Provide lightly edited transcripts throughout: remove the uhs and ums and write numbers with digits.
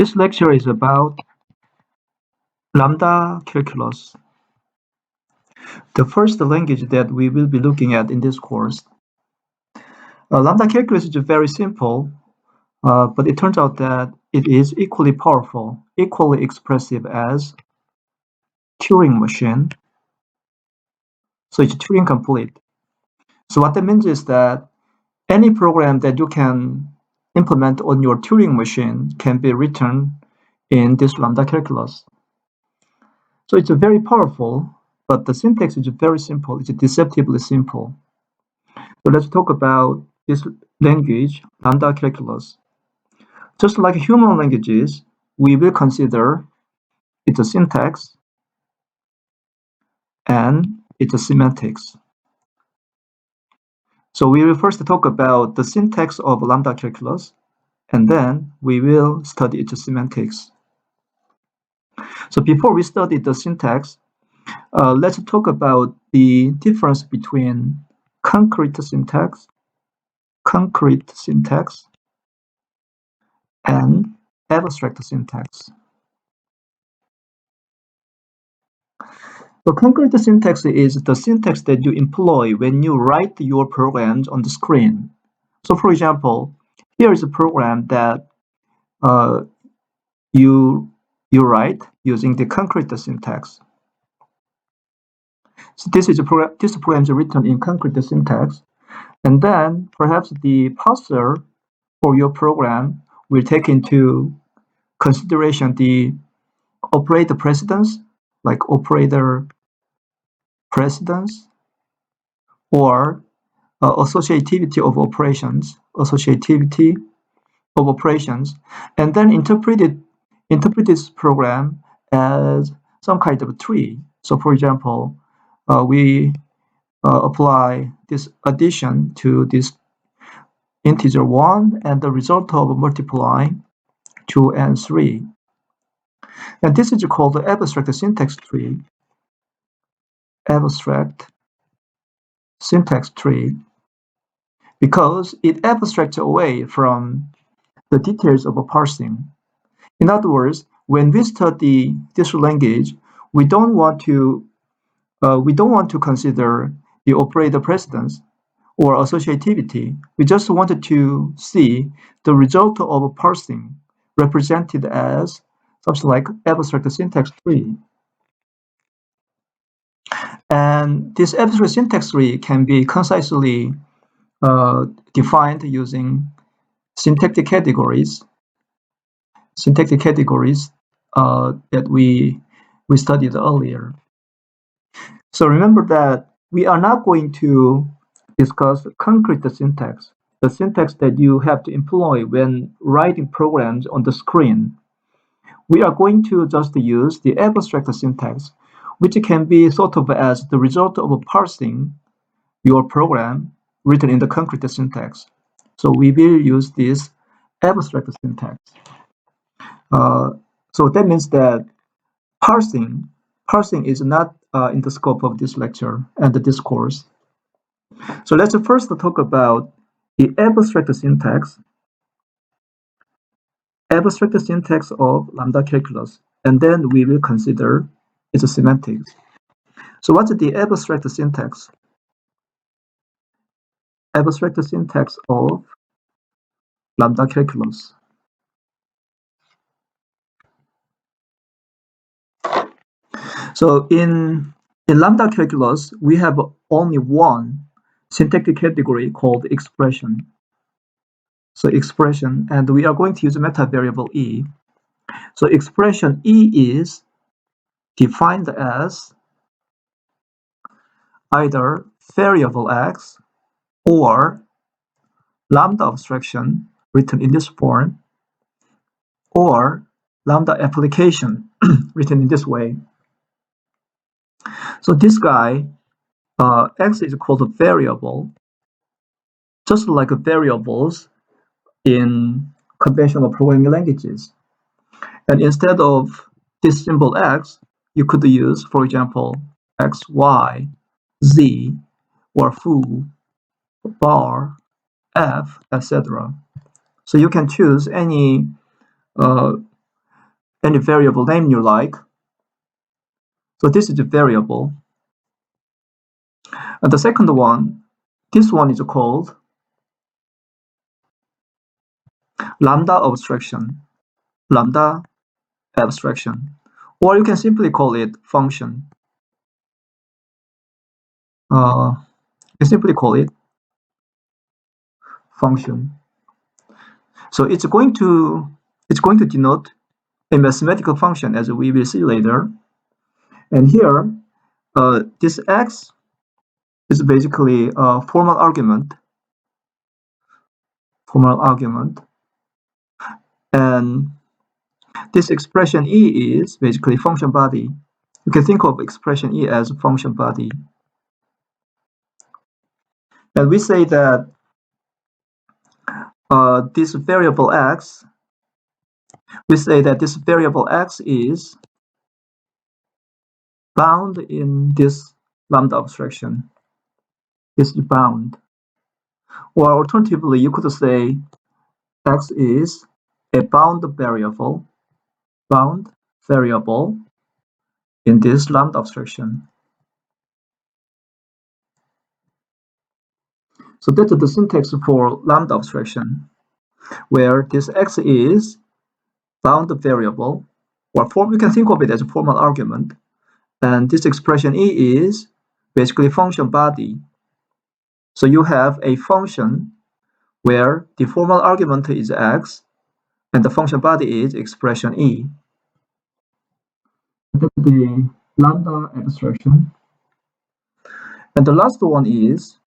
This lecture is about Lambda Calculus, the first language that we will be looking at in this course. Lambda Calculus is very simple, but it turns out that it is equally powerful, equally expressive as Turing machine. So it's Turing complete. So what that means is that any program that you can implement on your Turing machine can be written in this Lambda Calculus. So it's very powerful, but the syntax is very simple. It's deceptively simple. So let's talk about this language, Lambda Calculus. Just like human languages, we will consider its syntax and its semantics. So we will first talk about the syntax of Lambda Calculus, and then we will study its semantics. So before we study the syntax, let's talk about the difference between concrete syntax, and abstract syntax. So concrete syntax is the syntax that you employ when you write your programs on the screen. So for example, here is a program that you write using the concrete syntax. So this program is written in concrete syntax, and then perhaps the parser for your program will take into consideration the operator precedence, like operator precedence, or associativity of operations, and then interpret this program as some kind of a tree. So for example, we apply this addition to this integer 1 and the result of multiplying 2 and 3. And this is called the abstract syntax tree. Because it abstracts away from the details of a parsing. In other words, when we study this language, we don't want to consider the operator precedence or associativity. We just wanted to see the result of a parsing represented as something like abstract syntax tree. And this abstract syntax tree can be concisely defined using syntactic categories that we studied earlier. So remember that we are not going to discuss concrete syntax, the syntax that you have to employ when writing programs on the screen. We are going to just use the abstract syntax, which can be thought of as the result of parsing your program written in the concrete syntax. So we will use this abstract syntax. So that means that parsing is not in the scope of this lecture and this course. So let's first talk about the abstract syntax of Lambda Calculus, and then we will consider its semantics. So what's the abstract syntax? Abstract syntax of Lambda Calculus. So in Lambda Calculus, we have only one syntactic category called expression. So expression, and we are going to use a meta variable e. So expression e is defined as either variable x or Lambda abstraction written in this form, or Lambda application written in this way. So this guy, x is called a variable, just like variables in conventional programming languages. And instead of this symbol x, you could use, for example, x, y, z, or foo, bar, f, etc. So you can choose any any variable name you like. So this is a variable. And the second one, this one is called Lambda Abstraction. Lambda Abstraction. Or you can simply call it function. You can simply call it function. So it's going to denote a mathematical function, as we will see later. And here, this x is basically a formal argument. And this expression e is basically function body. You can think of expression e as function body. And we say that this variable x is bound in this lambda abstraction. Is bound. Or alternatively, you could say x is a bound variable in this lambda abstraction. So that's the syntax for lambda abstraction, where this x is bound variable, or you can think of it as a formal argument, and this expression e is basically function body. So you have a function where the formal argument is x, and the function body is expression e. That's the lambda abstraction. And the last one is,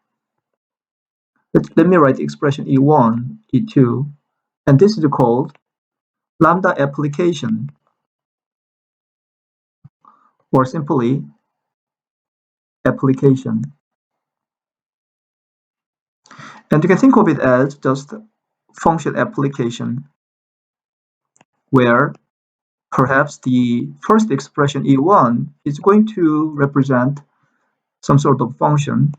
let me write expression e1, e2, and this is called Lambda Application, or simply application. And you can think of it as just function application, where perhaps the first expression e1 is going to represent some sort of function,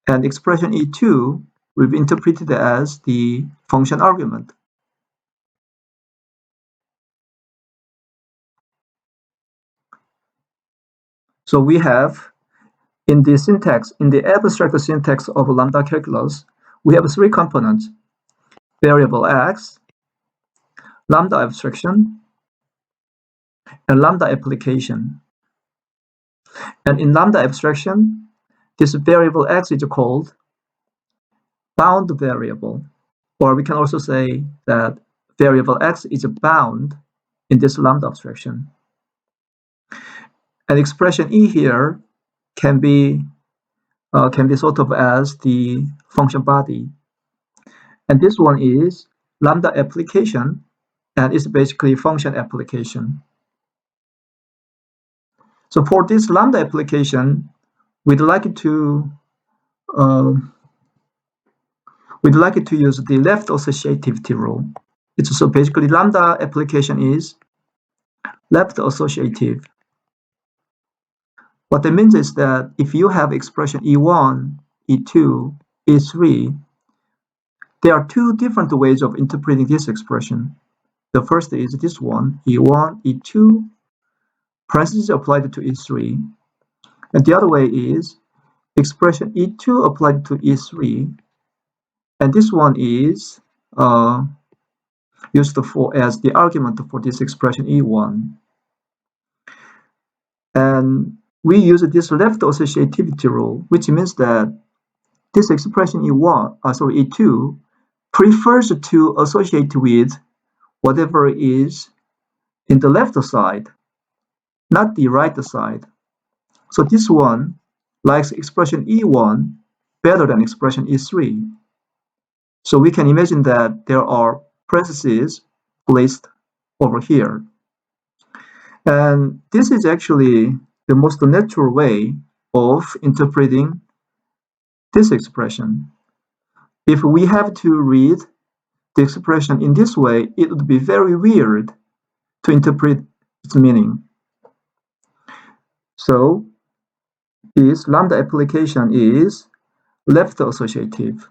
and expression e2 will be interpreted as the function argument. So we have in the abstract syntax of lambda calculus, we have three components: variable x, lambda abstraction, and lambda application. And in lambda abstraction, this variable x is called bound variable, or we can also say that variable x is bound in this lambda abstraction. And expression e here can be thought of as the function body. And this one is lambda application, and it's basically function application. So for this lambda application, we'd like to use the left associativity rule. So basically lambda application is left associative. What that means is that if you have expression e1, e2, e3, there are two different ways of interpreting this expression. The first is this one, e1, e2, parentheses applied to e3. And the other way is expression e2 applied to e3. And this one is used as the argument for this expression e1. And we use this left associativity rule, which means that this expression e2 prefers to associate with whatever is in the left side, not the right side. So this one likes expression e1 better than expression e3. So we can imagine that there are parentheses placed over here. And this is actually the most natural way of interpreting this expression. If we have to read the expression in this way, it would be very weird to interpret its meaning. So this lambda application is left associative.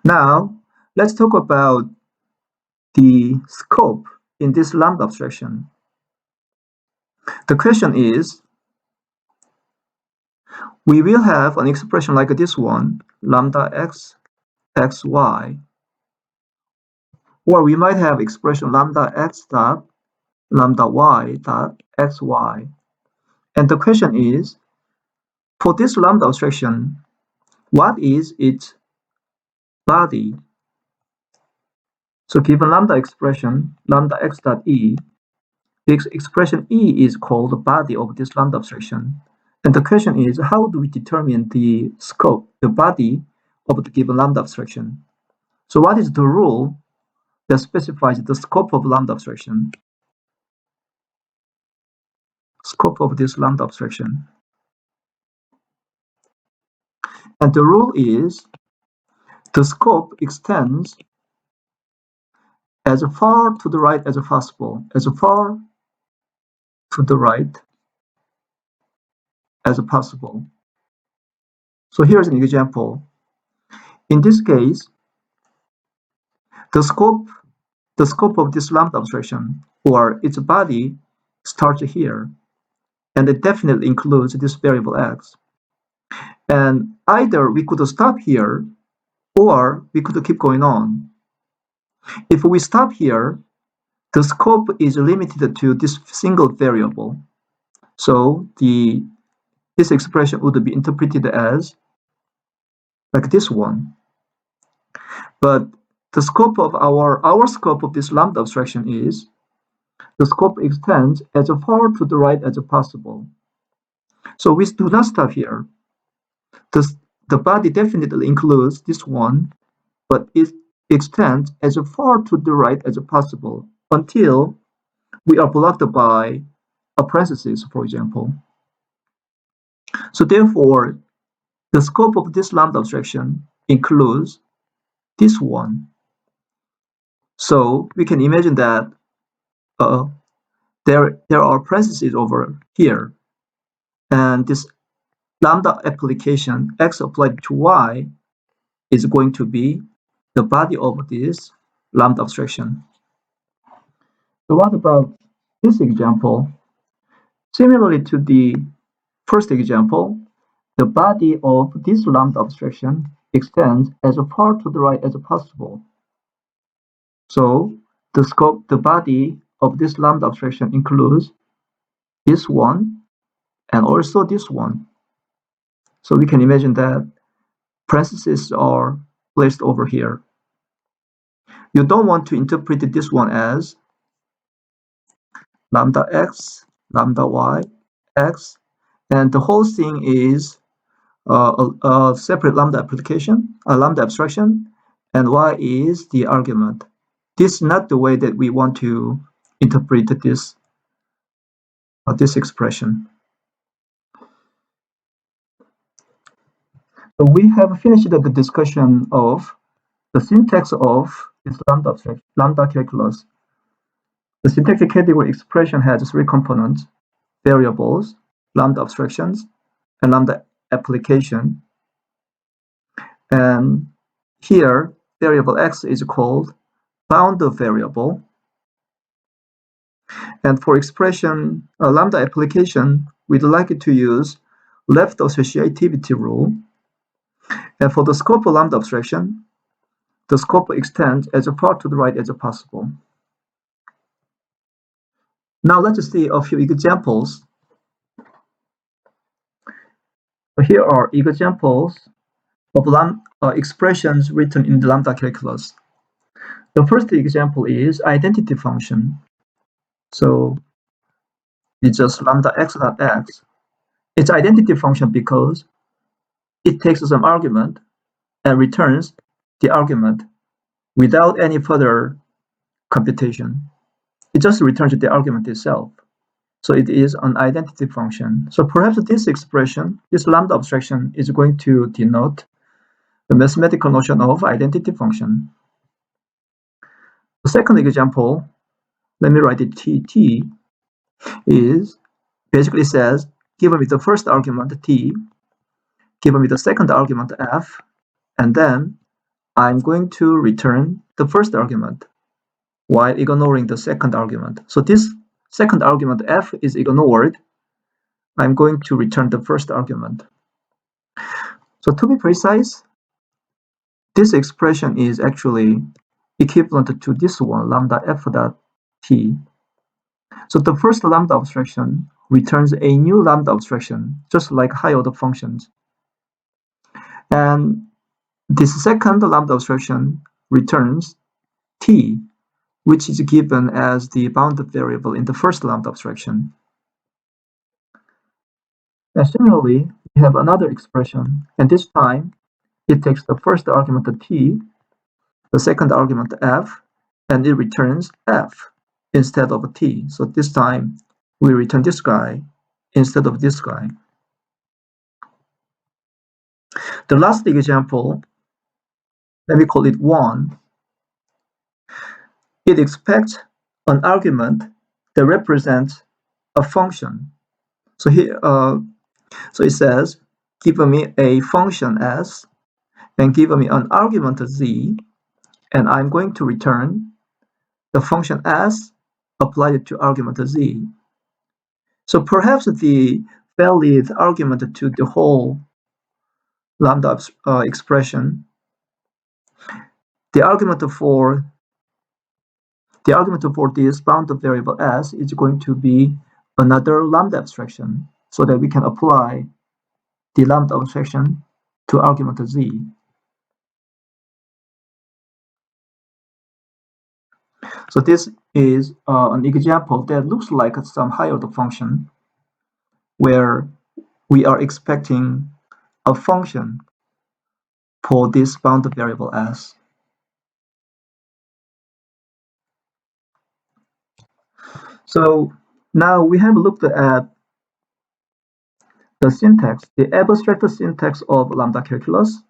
Now, let's talk about the scope in this lambda abstraction. The question is, we will have an expression like this one, lambda x, x, y, or we might have expression lambda x dot lambda y dot x, y. And the question is, for this lambda abstraction, what is its body? So given lambda expression, lambda x dot e, this expression e is called the body of this lambda abstraction. And the question is, how do we determine the scope, the body of the given lambda abstraction? So what is the rule that specifies the scope of lambda abstraction? Scope of this lambda abstraction. And the rule is, the scope extends as far to the right as possible, as far to the right as possible. So here's an example. In this case, the scope of this lambda abstraction, or its body, starts here, and it definitely includes this variable x. And either we could stop here, or we could keep going on. If we stop here, the scope is limited to this single variable. So this expression would be interpreted as like this one. But the scope of our scope of this lambda abstraction is, the scope extends as far to the right as possible. So we do not stop here. The body definitely includes this one, but it extends as far to the right as possible until we are blocked by a parenthesis, for example. So therefore, the scope of this lambda abstraction includes this one. So we can imagine that there are parentheses over here, and this lambda application x applied to y is going to be the body of this lambda abstraction. So what about this example? Similarly to the first example, the body of this lambda abstraction extends as far to the right as possible. So the body of this lambda abstraction includes this one and also this one. So we can imagine that parentheses are placed over here. You don't want to interpret this one as lambda x, lambda y, x, and the whole thing is a separate lambda application, a lambda abstraction, and y is the argument. This is not the way that we want to interpret this expression. So we have finished the discussion of the syntax of this lambda calculus. The syntactic category expression has three components: variables, lambda abstractions, and lambda application. And here, variable x is called bound variable. And for expression lambda application, we'd like to use left associativity rule. And for the scope of lambda abstraction, the scope extends as far to the right as possible. Now let's see a few examples. Here are examples of expressions written in the lambda calculus. The first example is identity function. So it's just lambda x dot x. It's identity function because it takes some argument and returns the argument without any further computation. It just returns the argument itself. So it is an identity function. So perhaps this expression, this lambda abstraction, is going to denote the mathematical notion of identity function. The second example, let me write it t, is basically says, given with the first argument t, given with the second argument f, and then I'm going to return the first argument while ignoring the second argument. So this second argument f is ignored. I'm going to return the first argument. So to be precise, this expression is actually equivalent to this one, lambda f dot t. So the first lambda abstraction returns a new lambda abstraction, just like higher order functions. And this second lambda abstraction returns t, which is given as the bounded variable in the first lambda abstraction. And similarly, we have another expression, and this time it takes the first argument t, the second argument f, and it returns f instead of t. So this time we return this guy instead of this guy. The last example, let me call it 1. It expects an argument that represents a function. So here, so it says, give me a function s and give me an argument z, and I'm going to return the function s applied to argument z. So perhaps the valid argument to the whole lambda expression, the argument for this bounded variable s is going to be another lambda abstraction, so that we can apply the lambda abstraction to argument z. So this is an example that looks like some higher order function where we are expecting a function for this bounded variable s. So now we have looked at the syntax, the abstract syntax of lambda calculus,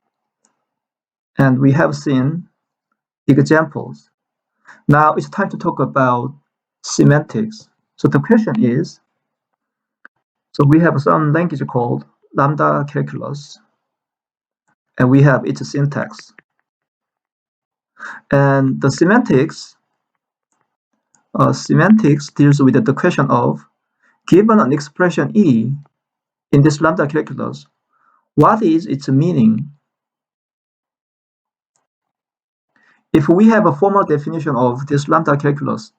and we have seen examples. Now it's time to talk about semantics. So the question is, so we have some language called lambda calculus, and we have its syntax. And the semantics deals with the question of, given an expression E in this lambda calculus, what is its meaning? If we have a formal definition of this lambda calculus,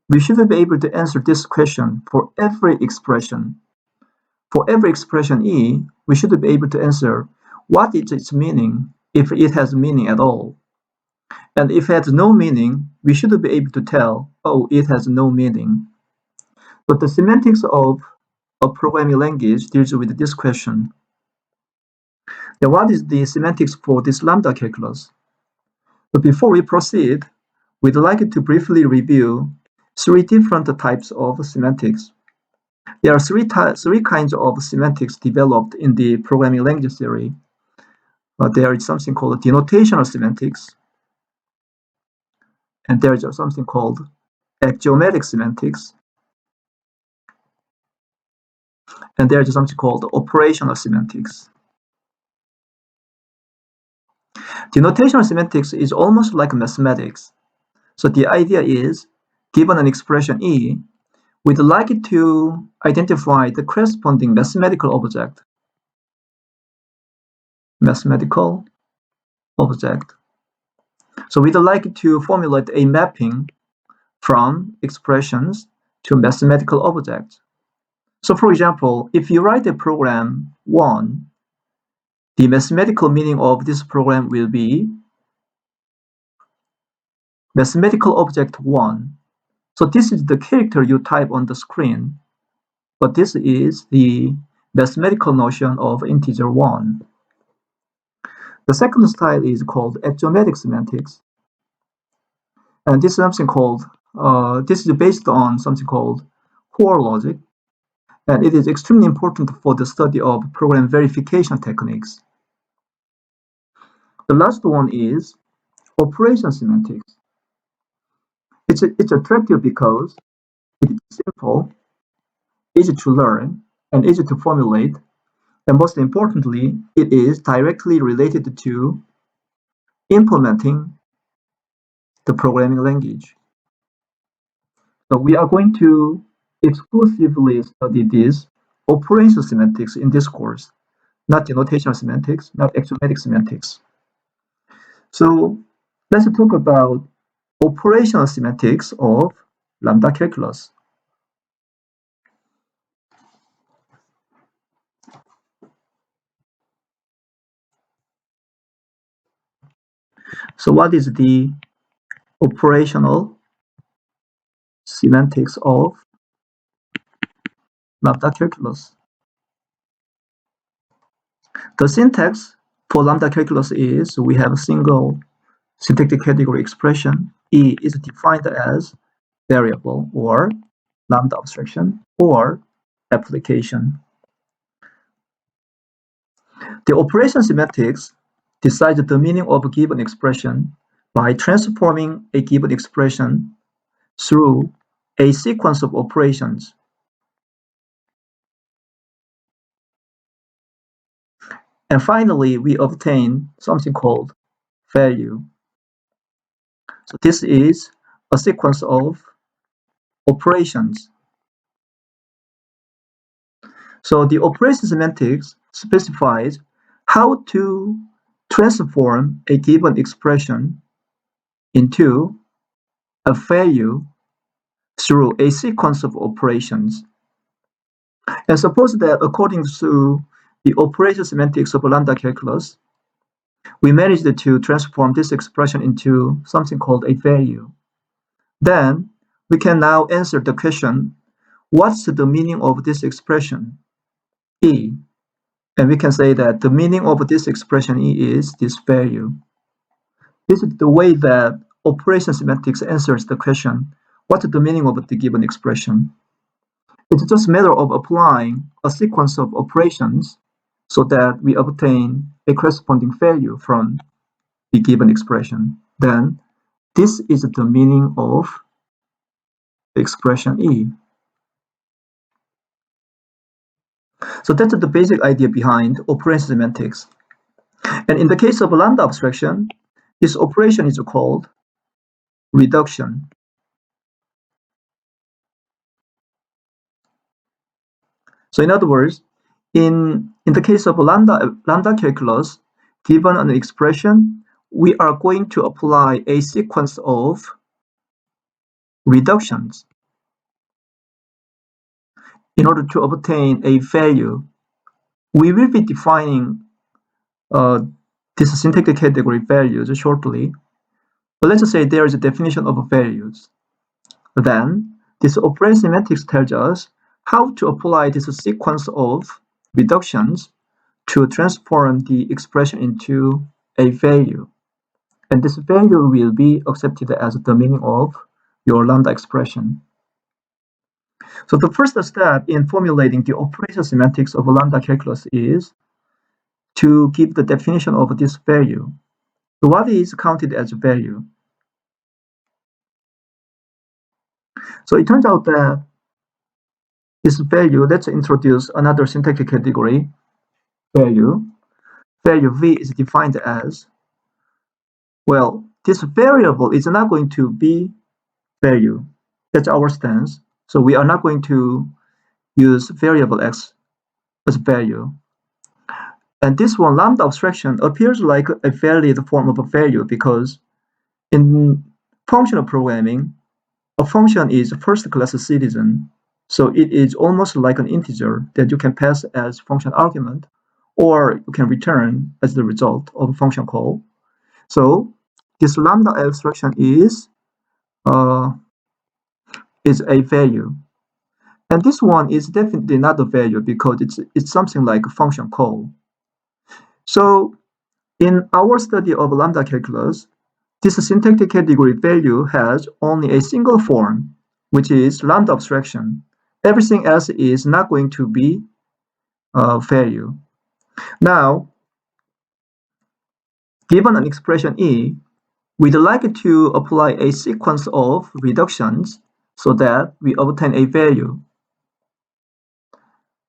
we should be able to answer this question for every expression. For every expression E, we should be able to answer what is its meaning, if it has meaning at all. And if it has no meaning, we should be able to tell, oh, it has no meaning. But the semantics of a programming language deals with this question. Then what is the semantics for this lambda calculus? But before we proceed, we'd like to briefly review 3 different types of semantics. There are three kinds of semantics developed in the programming language theory. There is something called denotational semantics, and there is something called axiomatic semantics, and there is something called operational semantics. Denotational semantics is almost like mathematics. So the idea is, given an expression E, we'd like it to identify the corresponding mathematical object. So we'd like to formulate a mapping from expressions to mathematical objects. So for example, if you write a program 1, the mathematical meaning of this program will be mathematical object 1. So this is the character you type on the screen, but this is the mathematical notion of integer 1. The second style is called axiomatic semantics, and this is something called this is based on something called core logic, and it is extremely important for the study of program verification techniques. The last one is operation semantics. It's attractive because it is simple, easy to learn, and easy to formulate, and most importantly, it is directly related to implementing the programming language. So we are going to exclusively study this operation semantics in this course, not denotational semantics, not axiomatic semantics. So let's talk about operational semantics of Lambda calculus. So what is the operational semantics of Lambda calculus? The syntax for Lambda calculus is we have a single syntactic category expression. E is defined as variable or Lambda abstraction or application. The operation semantics decides the meaning of a given expression by transforming a given expression through a sequence of operations. And finally, we obtain something called value. So this is a sequence of operations. So the operation semantics specifies how to transform a given expression into a value through a sequence of operations. And suppose that according to the operation semantics of Lambda calculus, we managed to transform this expression into something called a value. Then we can now answer the question, what's the meaning of this expression, E? And we can say that the meaning of this expression E is this value. This is the way that operation semantics answers the question, what's the meaning of the given expression? It's just a matter of applying a sequence of operations so that we obtain a corresponding value from the given expression. Then this is the meaning of the expression E. So that's the basic idea behind operation semantics. And in the case of Lambda abstraction, this operation is called reduction. So in other words, in the case of Lambda calculus, given an expression, we are going to apply a sequence of reductions in order to obtain a value. We will be defining this syntactic category values shortly. But let's say there is a definition of values. Then this operation semantics tells us how to apply this sequence of reductions to transform the expression into a value. And this value will be accepted as the meaning of your Lambda expression. So the first step in formulating the operation semantics of Lambda calculus is to give the definition of this value. So what is counted as value? So it turns out that this value, let's introduce another syntactic category, value. Value V is defined as, well, this variable is not going to be value. That's our stance. So we are not going to use variable x as value. And this one, Lambda abstraction, appears like a valid form of a value because in functional programming, a function is first-class citizen. So it is almost like an integer that you can pass as function argument, or you can return as the result of a function call. So this Lambda abstraction is a value. And this one is definitely not a value because it's something like a function call. So in our study of Lambda calculus, this syntactic category value has only a single form, which is Lambda abstraction. Everything else is not going to be value. Now, given an expression E, we'd like to apply a sequence of reductions so that we obtain a value.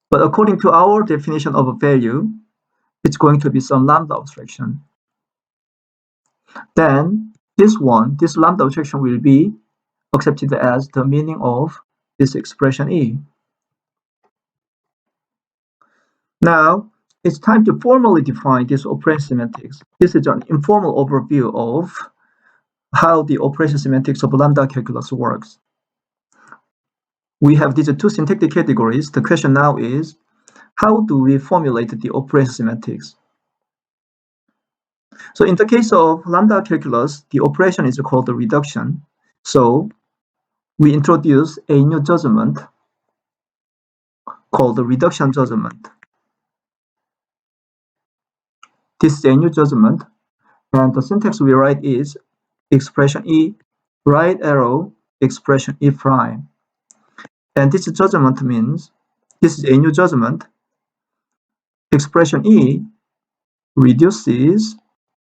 But according to our definition of a value, it's going to be some Lambda abstraction. then this lambda abstraction will be accepted as the meaning of this expression E. Now, it's time to formally define this operation semantics. This is an informal overview of how the operation semantics of lambda calculus works. We have these two syntactic categories. The question now is, how do we formulate the operation semantics? So in the case of lambda calculus, the operation is called the reduction. So we introduce a new judgment called the reduction judgment. This is a new judgment, and the syntax we write is expression E, right arrow, expression E prime. And this judgment means this is a new judgment. Expression E reduces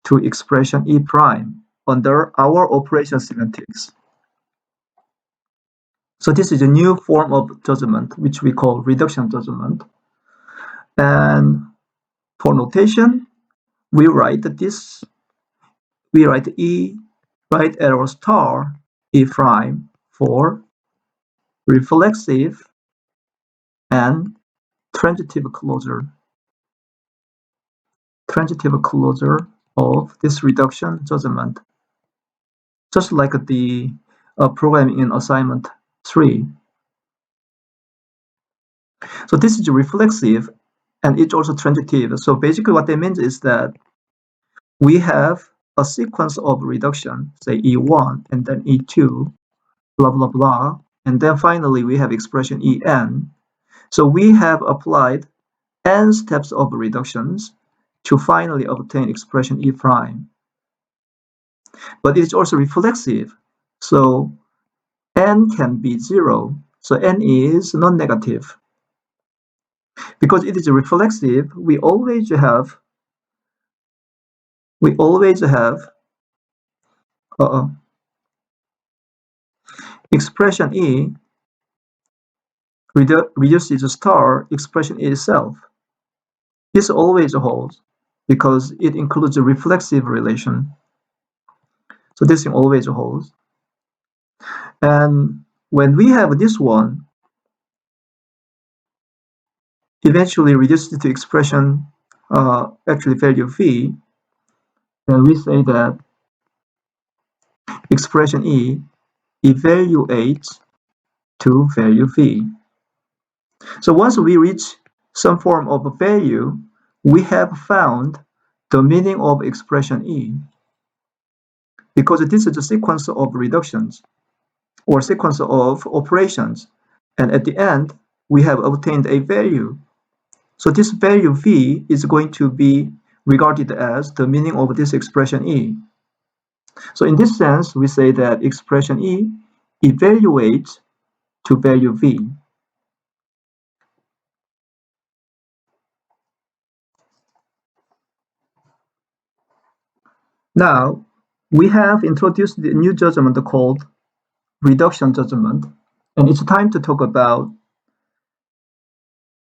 to expression E prime under our operation semantics. So this is a new form of judgment, which we call reduction judgment. And for notation, we write E right arrow star E prime for reflexive and transitive closure of this reduction judgment, just like the programming in assignment 3. So this is reflexive and it's also transitive. So basically what that means is that we have a sequence of reduction, say E1 and then E2, blah, blah, blah. And then finally we have expression En. So we have applied n steps of reductions to finally obtain expression E prime. But it's also reflexive. So n can be 0. So n is non-negative. Because it is reflexive, we always have expression E reduces star expression E itself. This always holds because it includes a reflexive relation. So this thing always holds. And when we have this one, eventually reduced to expression, actually value V, and we say that expression E evaluates to value V. So once we reach some form of value, we have found the meaning of expression E. Because this is a sequence of reductions or sequence of operations, and at the end, we have obtained a value. So this value V is going to be regarded as the meaning of this expression E. So in this sense, we say that expression E evaluates to value V. Now, we have introduced the new judgment called reduction judgment, and it's time to talk about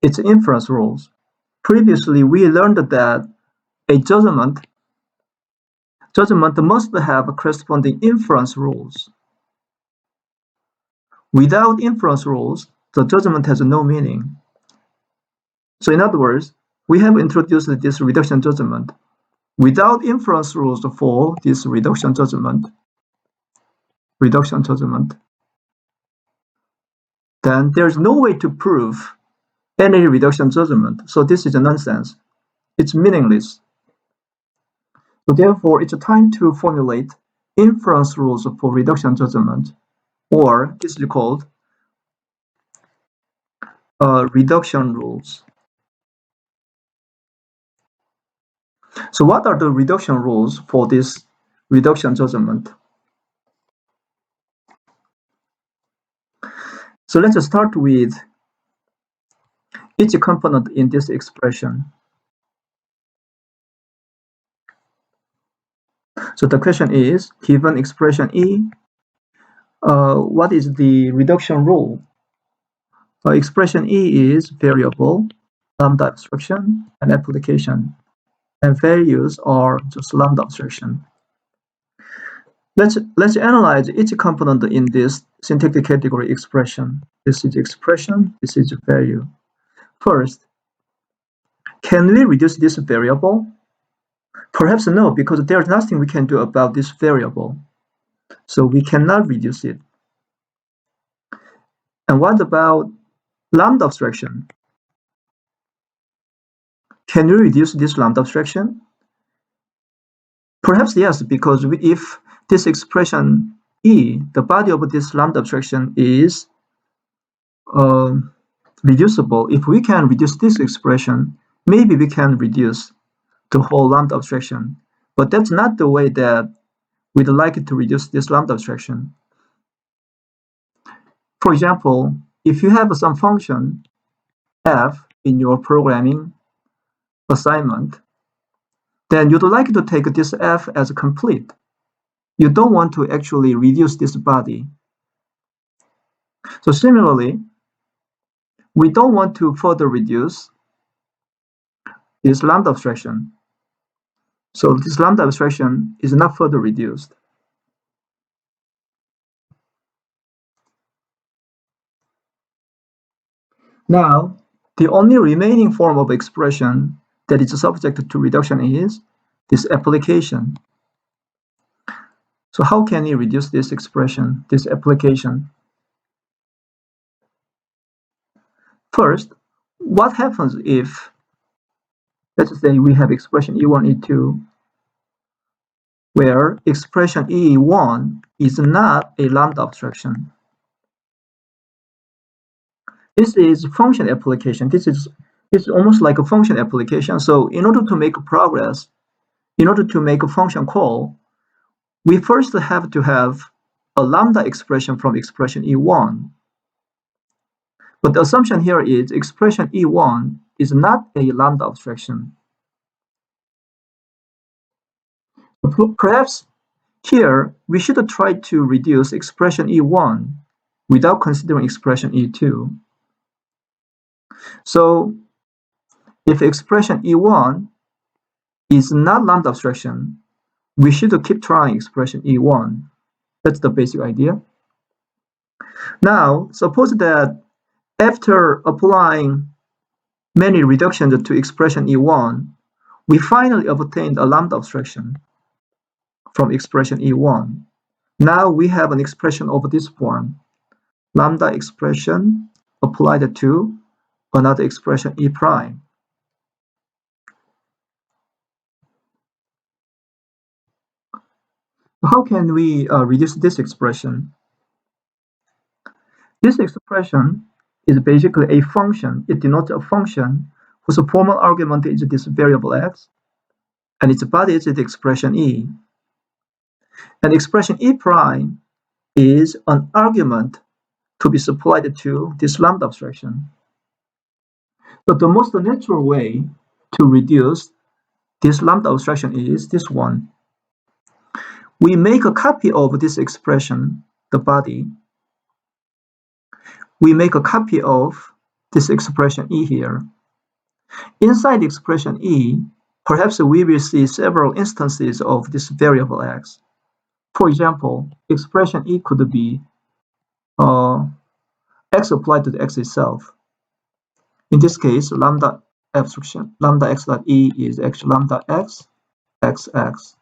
its inference rules. Previously, we learned that a judgment must have corresponding inference rules. Without inference rules, the judgment has no meaning. So in other words, we have introduced this reduction judgment. Without inference rules for this reduction judgment, then there's no way to prove any reduction judgment. So this is a nonsense. It's meaningless. So therefore, it's time to formulate inference rules for reduction judgment, or this is called reduction rules. So what are the reduction rules for this reduction judgment? So let's start with each component in this expression. So the question is, given expression E, what is the reduction rule? Expression E is variable, lambda abstraction, and application. And values are just lambda abstraction. Let's analyze each component in this syntactic category expression. This is expression, this is value. First, can we reduce this variable? Perhaps no, because there's nothing we can do about this variable. So we cannot reduce it. And what about lambda abstraction? Can we reduce this lambda abstraction? Perhaps yes, because if this expression E, the body of this lambda abstraction is reducible, if we can reduce this expression, maybe we can reduce the whole lambda abstraction. But that's not the way that we'd like to reduce this lambda abstraction. For example, if you have some function f in your programming assignment, then you'd like to take this f as complete. You don't want to actually reduce this body. So similarly, we don't want to further reduce this lambda abstraction. So this lambda abstraction is not further reduced. Now, the only remaining form of expression that is subject to reduction is this application. So how can we reduce this expression, this application? First, what happens if, let's say we have expression E1, E2, where expression E1 is not a lambda abstraction? This is function application. This is almost like a function application. So in order to make progress, in order to make a function call, we first have to have a lambda expression from expression E1. But the assumption here is expression E1 is not a lambda abstraction. Perhaps here we should try to reduce expression E1 without considering expression E2. So if expression E1 is not lambda abstraction, we should keep trying expression E1. That's the basic idea. Now, suppose that after applying many reductions to expression E1, we finally obtained a lambda abstraction from expression E1. Now we have an expression of this form, lambda expression applied to another expression E prime. How can we reduce this expression? This expression is basically a function. It denotes a function whose formal argument is this variable x, and its body is the expression E. And expression E prime is an argument to be supplied to this lambda abstraction. So the most natural way to reduce this lambda abstraction is this one. We make a copy of this expression, the body. We make a copy of this expression E here. Inside the expression E, perhaps we will see several instances of this variable x. For example, expression E could be x applied to the x itself. In this case, lambda abstraction, lambda x dot E is actually lambda x, x, x.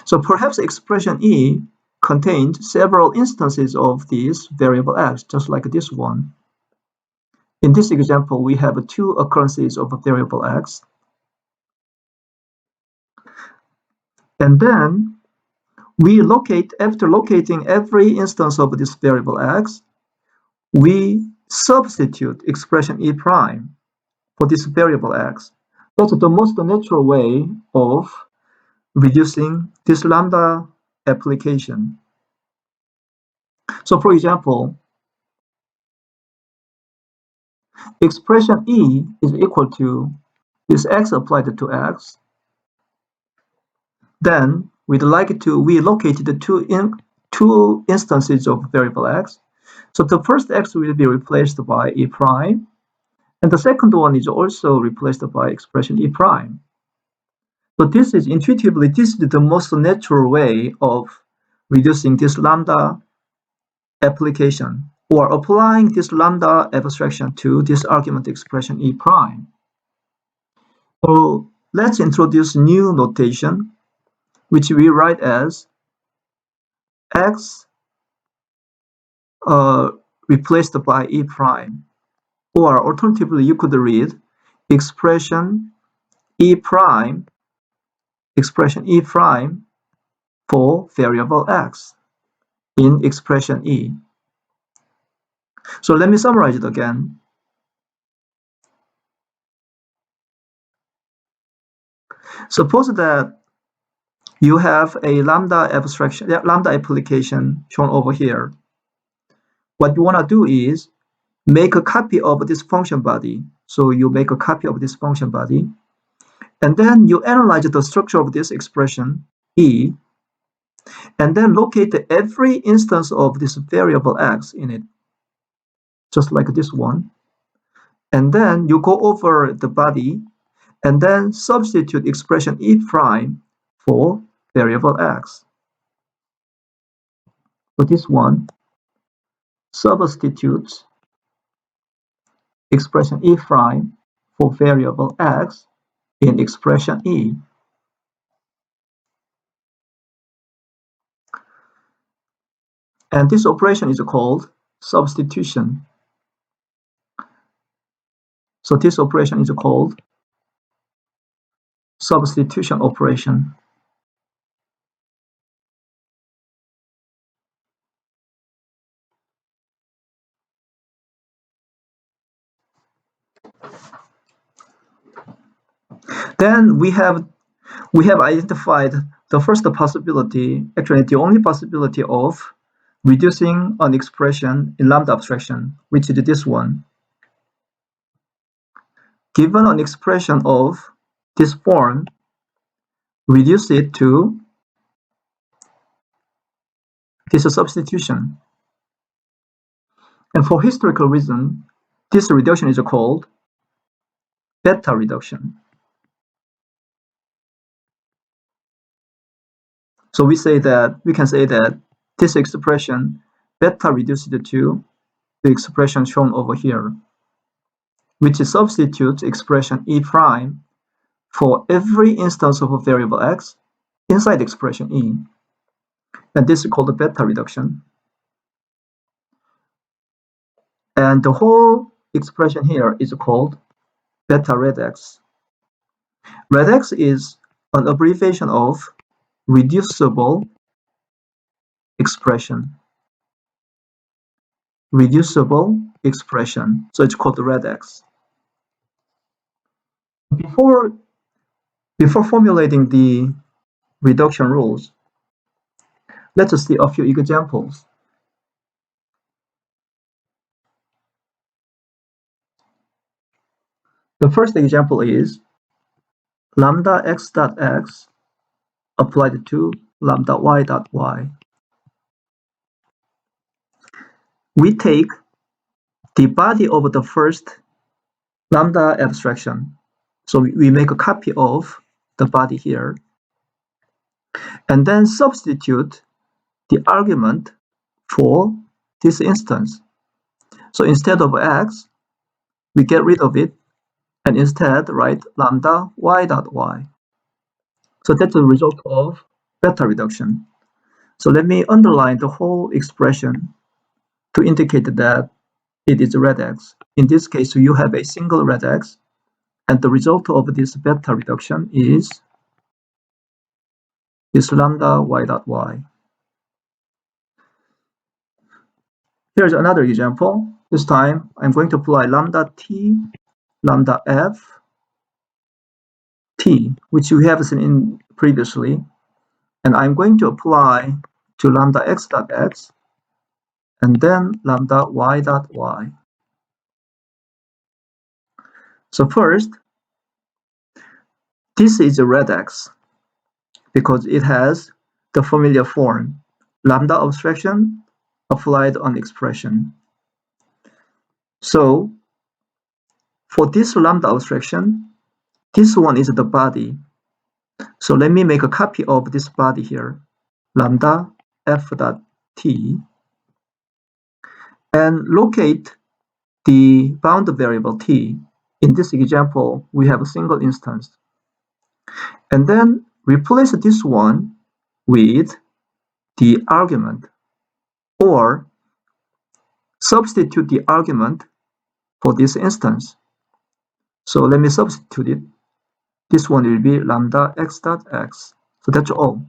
So perhaps expression E contains several instances of this variable x, just like this one. In this example, we have two occurrences of a variable x. And then we locate, after locating every instance of this variable x, we substitute expression E prime for this variable x. That's the most natural way of reducing this lambda application. So for example, expression E is equal to this x applied to x. Then we'd like to relocate the two instances of variable x. So the first x will be replaced by E prime, and the second one is also replaced by expression E prime. So this is intuitively, this is the most natural way of reducing this lambda application or applying this lambda abstraction to this argument expression E prime. So let's introduce new notation, which we write as x replaced by E prime. Or alternatively, you could read expression E prime for variable x in expression E. So let me summarize it again. Suppose that you have a lambda application shown over here. What you want to do is make a copy of this function body. So you make a copy of this function body, and then you analyze the structure of this expression E, and then locate every instance of this variable x in it, just like this one. And then you go over the body and then substitute expression E prime for variable x. For this one, substitutes expression E prime for variable x in expression E. And this operation is called substitution. So this operation is called substitution operation. Then we have identified the first possibility, actually the only possibility of reducing an expression in lambda abstraction, which is this one. Given an expression of this form, reduce it to this substitution. And for historical reason, this reduction is called beta reduction. So we can say that this expression beta reduced to the expression shown over here, which substitutes expression E prime for every instance of a variable x inside expression E. And this is called the beta reduction. And the whole expression here is called beta redex. Redex is an abbreviation of reducible expression. Reducible expression. So it's called the redex. Before formulating the reduction rules, let us see a few examples. The first example is lambda x dot x applied to lambda y dot y. We take the body of the first lambda abstraction. So we make a copy of the body here, and then substitute the argument for this instance. So instead of x, we get rid of it and instead write lambda y dot y. So that's the result of beta reduction. So let me underline the whole expression to indicate that it is redex. In this case, you have a single redex, and the result of this beta reduction is lambda y dot y. Here's another example. This time, I'm going to apply lambda t, lambda f, t, which we have seen previously, and I'm going to apply to lambda x dot x, and then lambda y dot y. So first, this is a redex because it has the familiar form, lambda abstraction applied on expression. So for this lambda abstraction, this one is the body. So let me make a copy of this body here, lambda f dot t and locate the bound variable t. In this example, we have a single instance. And then replace this one with the argument, or substitute the argument for this instance. So let me substitute it. This one will be lambda x dot x. So that's all.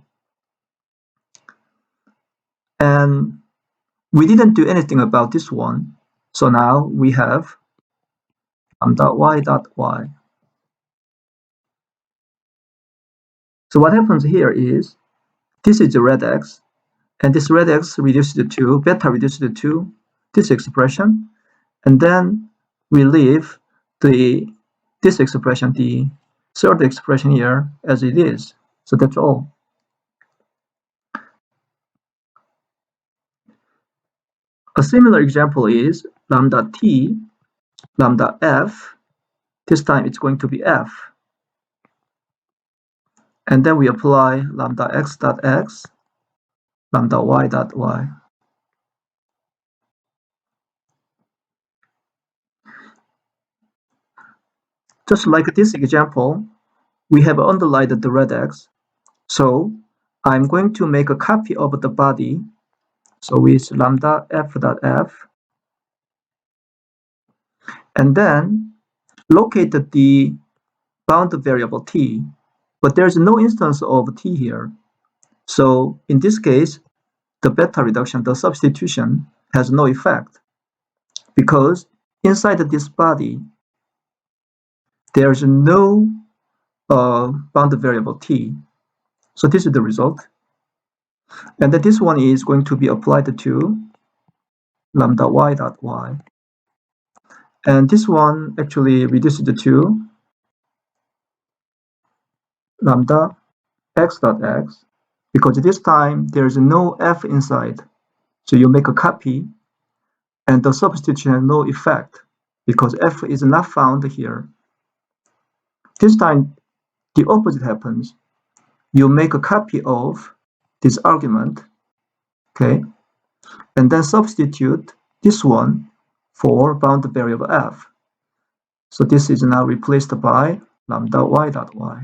And we didn't do anything about this one. So now we have lambda y dot y. So what happens here is, this is the red x, and this red x reduced to beta reduced to this expression, and then we leave this expression, the third expression here, as it is. So that's all. A similar example is lambda t, lambda f. This time it's going to be f. And then we apply lambda x dot x, lambda y dot y. Just like this example, we have underlined the red x. So I'm going to make a copy of the body. So with lambda f dot f, and then locate the bound variable t, but there's no instance of t here. So in this case, the beta reduction, the substitution, has no effect, because inside this body, there's no bound variable t. So this is the result. And then this one is going to be applied to lambda y dot y. And this one actually reduces to lambda x dot x, because this time there's no f inside. So you make a copy, and the substitution has no effect, because f is not found here. This time, the opposite happens. You make a copy of this argument, okay, and then substitute this one for bound variable f. So this is now replaced by lambda y dot y.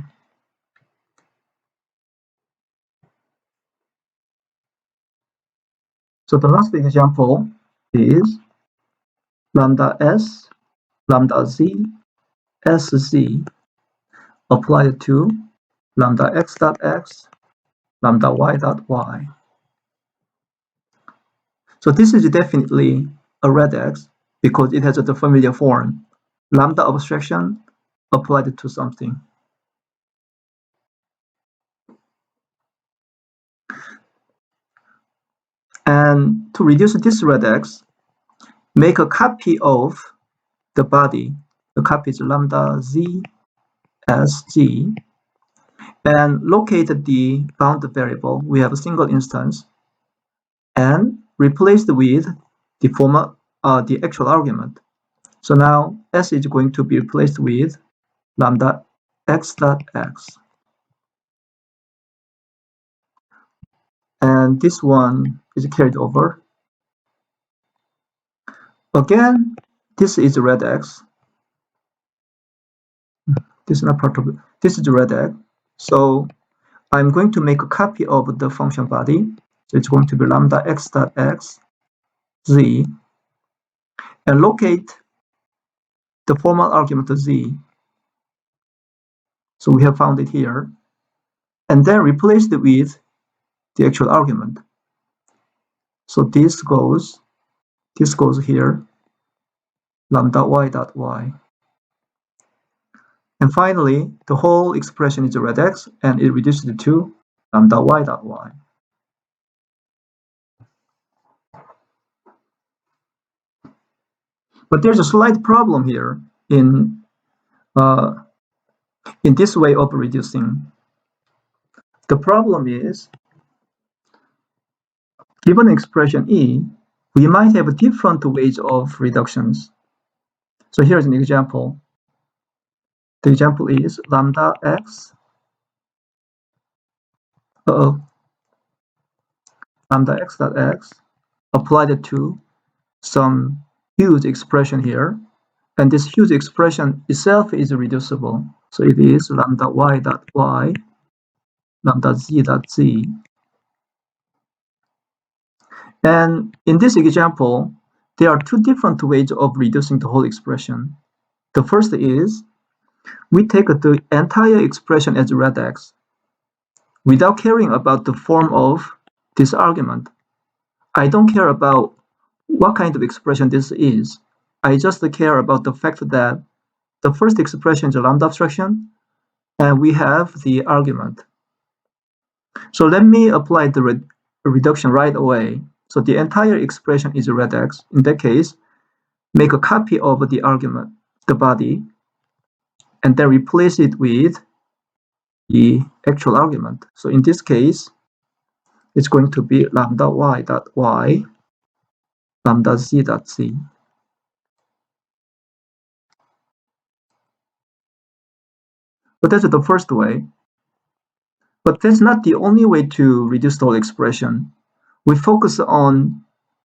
So the last example is lambda s, lambda z, sz applied to lambda x dot x, lambda y dot y. So this is definitely a red x, because it has the familiar form, lambda abstraction applied to something. And to reduce this red x, make a copy of the body. The copy is lambda z s z, and locate the bound variable. We have a single instance, and replace it with the former, the actual argument. So now s is going to be replaced with lambda x dot x. And this one is carried over. Again, this is red x. This is not part of it. This is red x. So I'm going to make a copy of the function body. So it's going to be lambda x dot x z, and locate the formal argument of z. So we have found it here, and then replace it with the actual argument. So this goes here, lambda y dot y. And finally, the whole expression is red x, and it reduces to lambda y dot y. But there's a slight problem here in this way of reducing. The problem is, given expression E, we might have different ways of reductions. So here's an example. The example is lambda x, lambda x dot x, applied it to some huge expression here, and this huge expression itself is reducible. So it is lambda y dot y, lambda z dot z. And in this example, there are two different ways of reducing the whole expression. The first is we take the entire expression as red x without caring about the form of this argument. I don't care about what kind of expression this is. I just care about the fact that the first expression is a lambda abstraction, and we have the argument. So let me apply the reduction right away. So the entire expression is a red x. In that case, make a copy of the argument, the body, and then replace it with the actual argument. So in this case, it's going to be lambda y dot y, lambda z dot z. But that's the first way. But that's not the only way to reduce the whole expression. We focus on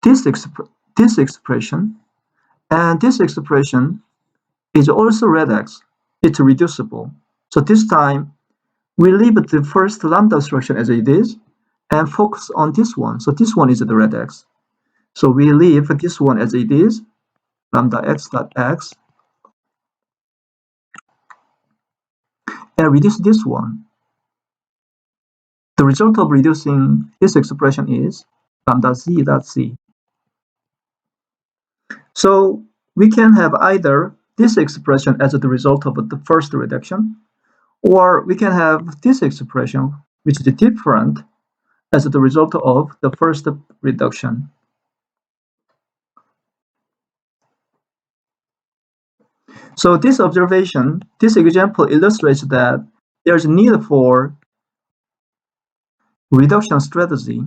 this expression, and this expression is also red x. It's reducible. So this time, we leave the first lambda abstraction as it is, and focus on this one. So this one is the red x. So we leave this one as it is, lambda x dot x, and reduce this one. The result of reducing this expression is lambda z dot z. So we can have either this expression as the result of the first reduction, or we can have this expression, which is different, as the result of the first reduction. So this observation, this example illustrates that there's a need for reduction strategy.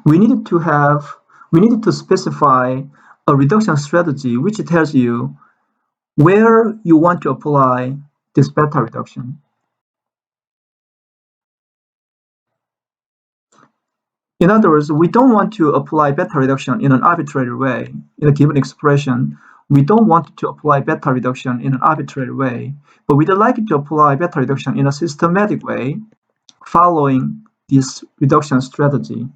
We needed to specify a reduction strategy which tells you where you want to apply this beta reduction. In other words, we don't want to apply beta reduction in an arbitrary way. In a given expression, we don't want to apply beta reduction in an arbitrary way, but we'd like to apply beta reduction in a systematic way following this reduction strategy.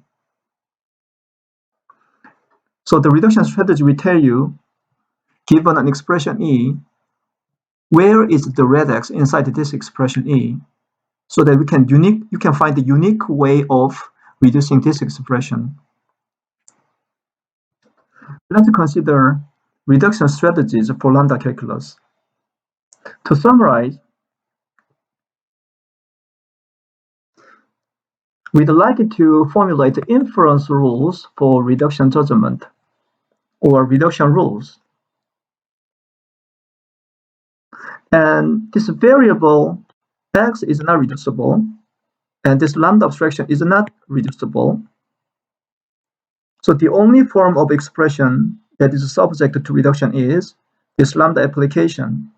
So the reduction strategy will tell you, given an expression E, where is the red x inside this expression E, so that you can find the unique way of reducing this expression. Let's consider reduction strategies for lambda calculus. To summarize, we'd like to formulate inference rules for reduction judgment, or reduction rules. And this variable x is not reducible, and this lambda abstraction is not reducible. So the only form of expression that is subject to reduction is this lambda application.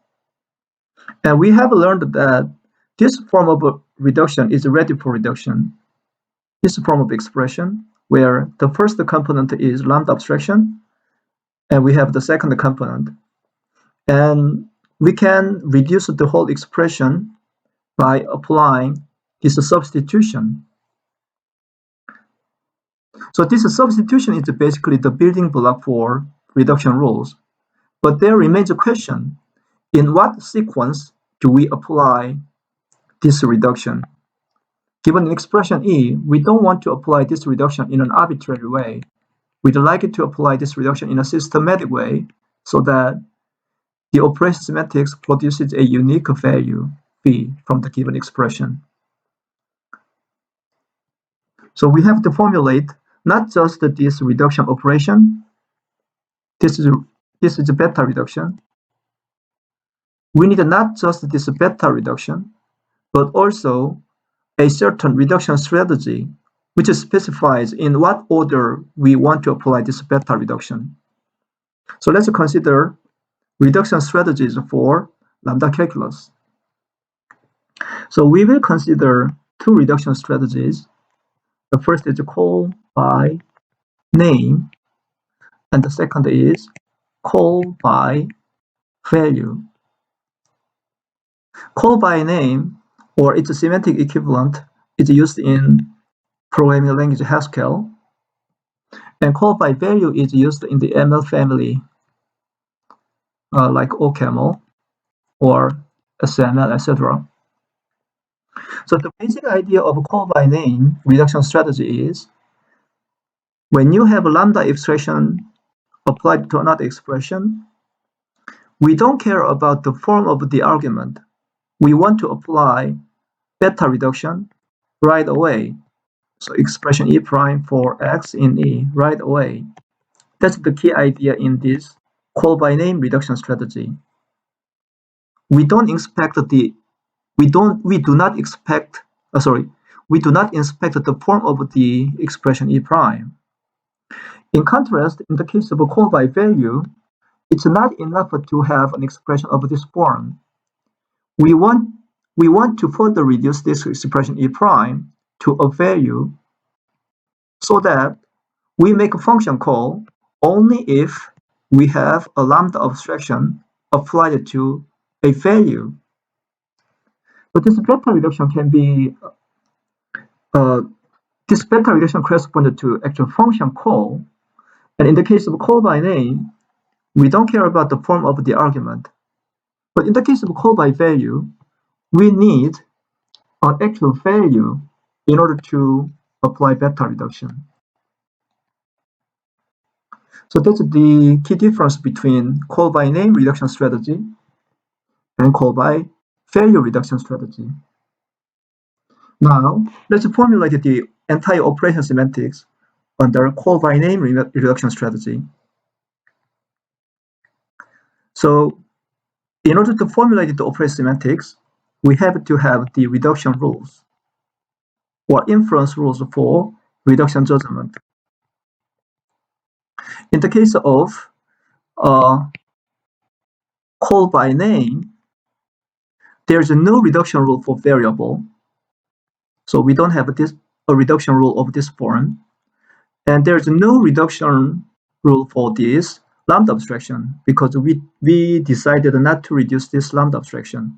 And we have learned that this form of reduction is ready for reduction. This form of expression, where the first component is lambda abstraction, and we have the second component. And we can reduce the whole expression by applying this substitution. So this substitution is basically the building block for reduction rules. But there remains a question: in what sequence do we apply this reduction? Given an expression E, we don't want to apply this reduction in an arbitrary way. We'd like to apply this reduction in a systematic way so that the operation semantics produces a unique value, V, from the given expression. So we have to formulate not just this reduction operation. This is a beta reduction. We need not just this beta reduction, but also a certain reduction strategy which specifies in what order we want to apply this beta reduction. So let's consider reduction strategies for lambda calculus. So we will consider two reduction strategies. The first is call by name, and the second is call by value. Call by name, or its semantic equivalent, is used in programming language Haskell, and call by value is used in the ML family, like OCaml or SML, etc. So the basic idea of a call by name reduction strategy is when you have a lambda abstraction applied to another expression, we don't care about the form of the argument. We want to apply beta reduction right away. So expression E prime for X in E right away. That's the key idea in this call by name reduction strategy. We do not inspect the form of the expression E prime. In contrast, in the case of a call by value, it's not enough to have an expression of this form. We want to further reduce this expression E prime to a value so that we make a function call only if we have a lambda abstraction applied to a value. But this beta reduction corresponds to actual function call, and in the case of call by name, we don't care about the form of the argument. But in the case of call by value, we need an actual value in order to apply beta reduction. So that's the key difference between call by name reduction strategy and call by value reduction strategy. Now, let's formulate the entire operation semantics under call by name reduction strategy. So, in order to formulate the operation semantics, we have to have the reduction rules or inference rules for reduction judgment. In the case of call by name, there's no reduction rule for variable. So we don't have a reduction rule of this form. And there's no reduction rule for this lambda abstraction because we decided not to reduce this lambda abstraction.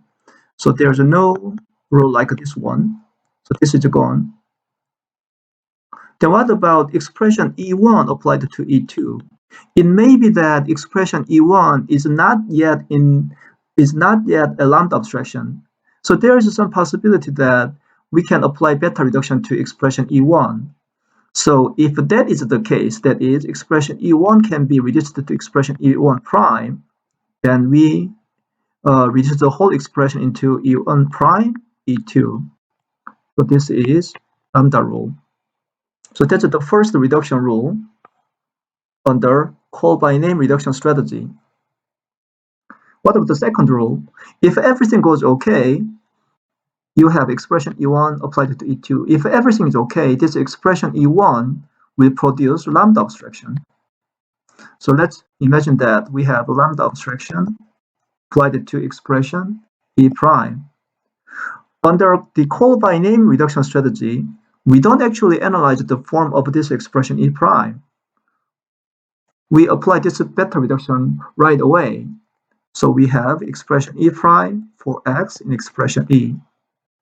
So there's no rule like this one. So this is gone. Then what about expression E1 applied to E2? It may be that expression E1 is not yet a lambda abstraction. So there is some possibility that we can apply beta reduction to expression E1. So if that is the case, that is, expression E1 can be reduced to expression E1 prime, then we reduce the whole expression into E1 prime, E2. So this is lambda rule. So that's the first reduction rule under call by name reduction strategy. What about the second rule? If everything goes okay, you have expression E1 applied to E2. If everything is okay, this expression E1 will produce lambda abstraction. So let's imagine that we have a lambda abstraction applied to expression E prime. Under the call by name reduction strategy, we don't actually analyze the form of this expression E prime. We apply this beta reduction right away. So we have expression E prime for X in expression E.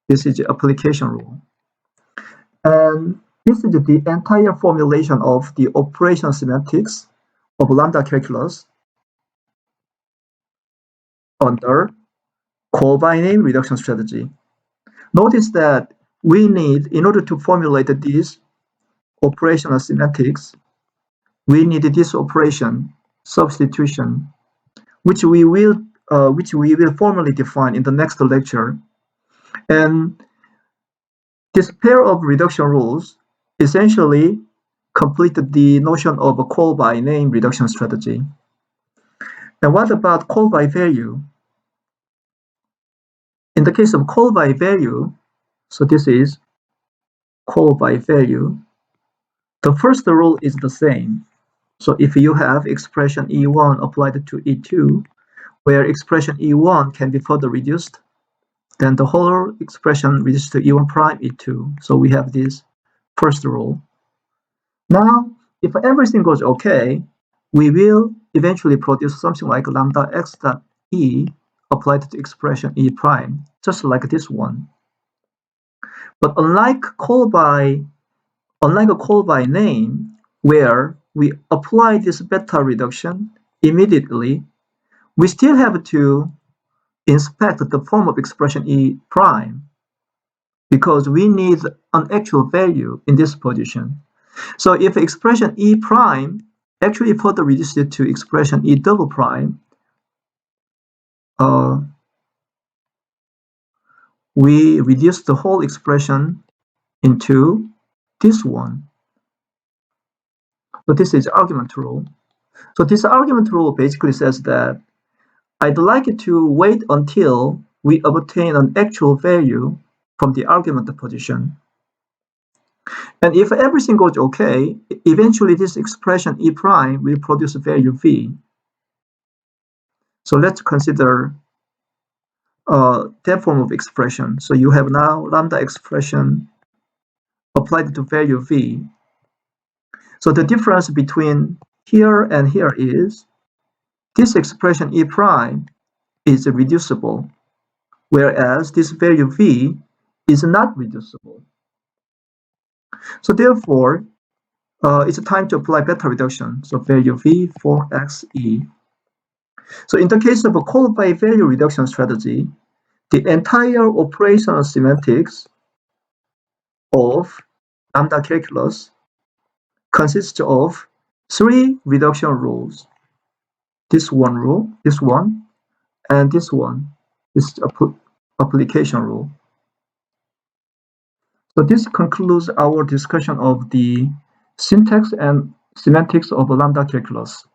This is the application rule. And this is the entire formulation of the operation semantics of lambda calculus under call by name reduction strategy. Notice that we need, in order to formulate this operational semantics, we need this operation substitution, which we will formally define in the next lecture. And this pair of reduction rules essentially complete the notion of a call by name reduction strategy. And what about call by value? In the case of call by value, so this is call by value, the first rule is the same. So if you have expression E1 applied to E2, where expression E1 can be further reduced, then the whole expression reduces to E1 prime, E2. So we have this first rule. Now, if everything goes okay, we will eventually produce something like lambda x dot E applied to the expression E prime, just like this one. But unlike a call by name, where we apply this beta reduction immediately, we still have to inspect the form of expression E prime because we need an actual value in this position. So if expression E prime actually further reduced to expression E double prime, we reduce the whole expression into this one. So this is argument rule. So this argument rule basically says that I'd like to wait until we obtain an actual value from the argument position. And if everything goes okay, eventually this expression E prime will produce value V. So let's consider that form of expression. So you have now lambda expression applied to value V. So the difference between here and here is this expression E prime is reducible, whereas this value V is not reducible. So therefore, it's time to apply beta reduction. So value V for xe. So in the case of a call by value reduction strategy, the entire operational semantics of lambda calculus consists of 3 reduction rules. This one rule, this one, and this one. This application rule. So this concludes our discussion of the syntax and semantics of lambda calculus.